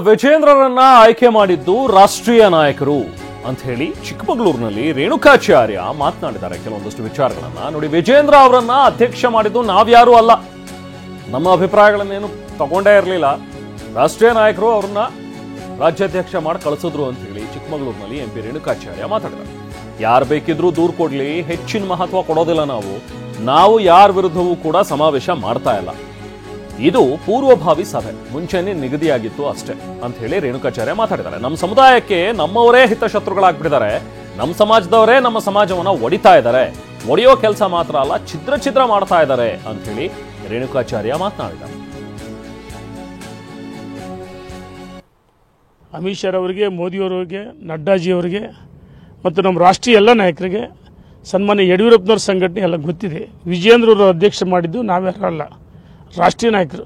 ವಿಜೇಂದ್ರರನ್ನ ಆಯ್ಕೆ ಮಾಡಿದ್ದು ರಾಷ್ಟ್ರೀಯ ನಾಯಕರು ಅಂತ ಹೇಳಿ ಚಿಕ್ಕಮಗಳೂರಿನಲ್ಲಿ ರೇಣುಕಾಚಾರ್ಯ ಮಾತನಾಡಿದ್ದಾರೆ ಕೆಲವೊಂದಷ್ಟು ವಿಚಾರಗಳನ್ನ. ನೋಡಿ, ವಿಜೇಂದ್ರ ಅವರನ್ನ ಅಧ್ಯಕ್ಷ ಮಾಡಿದ್ದು ನಾವ್ಯಾರೂ ಅಲ್ಲ, ನಮ್ಮ ಅಭಿಪ್ರಾಯಗಳನ್ನೇನು ತಗೊಂಡೇ ಇರಲಿಲ್ಲ. ರಾಷ್ಟ್ರೀಯ ನಾಯಕರು ಅವ್ರನ್ನ ರಾಜ್ಯಾಧ್ಯಕ್ಷ ಮಾಡಿ ಕಳಿಸಿದ್ರು ಅಂತ ಹೇಳಿ ಚಿಕ್ಕಮಗಳೂರಿನಲ್ಲಿ ಎಂಪಿ ರೇಣುಕಾಚಾರ್ಯ ಮಾತಾಡಿದ್ದಾರೆ. ಯಾರು ಬೇಕಿದ್ರೂ ದೂರು ಕೊಡ್ಲಿ, ಹೆಚ್ಚಿನ ಮಹತ್ವ ಕೊಡೋದಿಲ್ಲ. ನಾವು ಯಾರ ವಿರುದ್ಧವೂ ಕೂಡ ಸಮಾವೇಶ ಮಾಡ್ತಾ ಇಲ್ಲ. ಇದು ಪೂರ್ವಭಾವಿ ಸಭೆ, ಮುಂಚೆನೆ ನಿಗದಿಯಾಗಿತ್ತು ಅಷ್ಟೇ ಅಂತ ಹೇಳಿ ರೇಣುಕಾಚಾರ್ಯ ಮಾತಾಡಿದ್ದಾರೆ. ನಮ್ಮ ಸಮುದಾಯಕ್ಕೆ ನಮ್ಮವರೇ ಹಿತಶತ್ರುಗಳಾಗ್ಬಿಟ್ಟಿದ್ದಾರೆ, ನಮ್ಮ ಸಮಾಜದವರೇ ನಮ್ಮ ಸಮಾಜವನ್ನ ಒಡಿತಾ ಇದ್ದಾರೆ. ಒಡೆಯೋ ಕೆಲಸ ಮಾತ್ರ ಅಲ್ಲ, ಛಿದ್ರ ಮಾಡ್ತಾ ಇದ್ದಾರೆ ಅಂತ ಹೇಳಿ ರೇಣುಕಾಚಾರ್ಯ ಮಾತನಾಡಿದ್ದಾರೆ. ಅಮಿತ್ ಶಾ ಅವರಿಗೆ, ಮೋದಿಯವರಿಗೆ, ನಡ್ಡಾಜಿಯವರಿಗೆ ಮತ್ತು ನಮ್ಮ ರಾಷ್ಟ್ರೀಯ ಎಲ್ಲ ನಾಯಕರಿಗೆ, ಸನ್ಮಾನ್ಯ ಯಡಿಯೂರಪ್ಪನವ್ರ ಸಂಘಟನೆ ಎಲ್ಲ ಗೊತ್ತಿದೆ. ವಿಜೇಂದ್ರವರು ಅಧ್ಯಕ್ಷ ಮಾಡಿದ್ದು ನಾವ್ಯಾರಲ್ಲ, ರಾಷ್ಟ್ರೀಯ ನಾಯಕರು.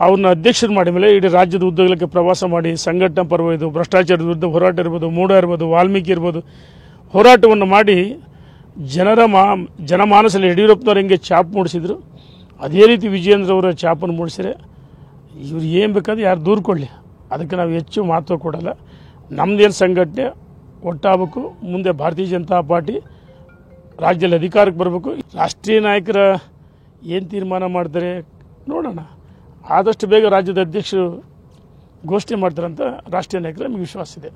ಅವ್ರನ್ನ ಅಧ್ಯಕ್ಷರು ಮಾಡಿದ ಮೇಲೆ ಇಡೀ ರಾಜ್ಯದ ಉದ್ಯೋಗಕ್ಕೆ ಪ್ರವಾಸ ಮಾಡಿ ಸಂಘಟನಾ ಪರ್ವ, ಭ್ರಷ್ಟಾಚಾರದ ವಿರುದ್ಧ ಹೋರಾಟ ಇರ್ಬೋದು, ಮೂಢ ಇರ್ಬೋದು, ವಾಲ್ಮೀಕಿ ಇರ್ಬೋದು, ಹೋರಾಟವನ್ನು ಮಾಡಿ ಜನಮಾನಸಲ್ಲಿ ಯಡಿಯೂರಪ್ಪನವ್ರು ಹೆಂಗೆ ಛಾಪ್ ಮೂಡಿಸಿದ್ರು, ಅದೇ ರೀತಿ ವಿಜೇಂದ್ರ ಅವರ ಛಾಪನ್ನು ಮೂಡಿಸಿದ್ರೆ ಇವ್ರು ಏನು ಬೇಕಾದ್ರೆ ಯಾರು ದೂರು ಕೊಡಲಿ, ಅದಕ್ಕೆ ನಾವು ಹೆಚ್ಚು ಮಹತ್ವ ಕೊಡಲ್ಲ. ನಮ್ಮದೇನು ಸಂಘಟನೆ ಒಟ್ಟಾಗಬೇಕು, ಮುಂದೆ ಭಾರತೀಯ ಜನತಾ ಪಾರ್ಟಿ ರಾಜ್ಯದಲ್ಲಿ ಅಧಿಕಾರಕ್ಕೆ ಬರಬೇಕು. ರಾಷ್ಟ್ರೀಯ ನಾಯಕರ ಏನು ತೀರ್ಮಾನ ಮಾಡ್ತಾರೆ ನೋಡೋಣ. ಆದಷ್ಟು ಬೇಗ ರಾಜ್ಯದ ಅಧ್ಯಕ್ಷರು ಘೋಷಣೆ ಮಾಡ್ತಾರಂತ ರಾಷ್ಟ್ರೀಯ ನಾಯಕರ ನಮಗೆ ವಿಶ್ವಾಸ ಇದೆ.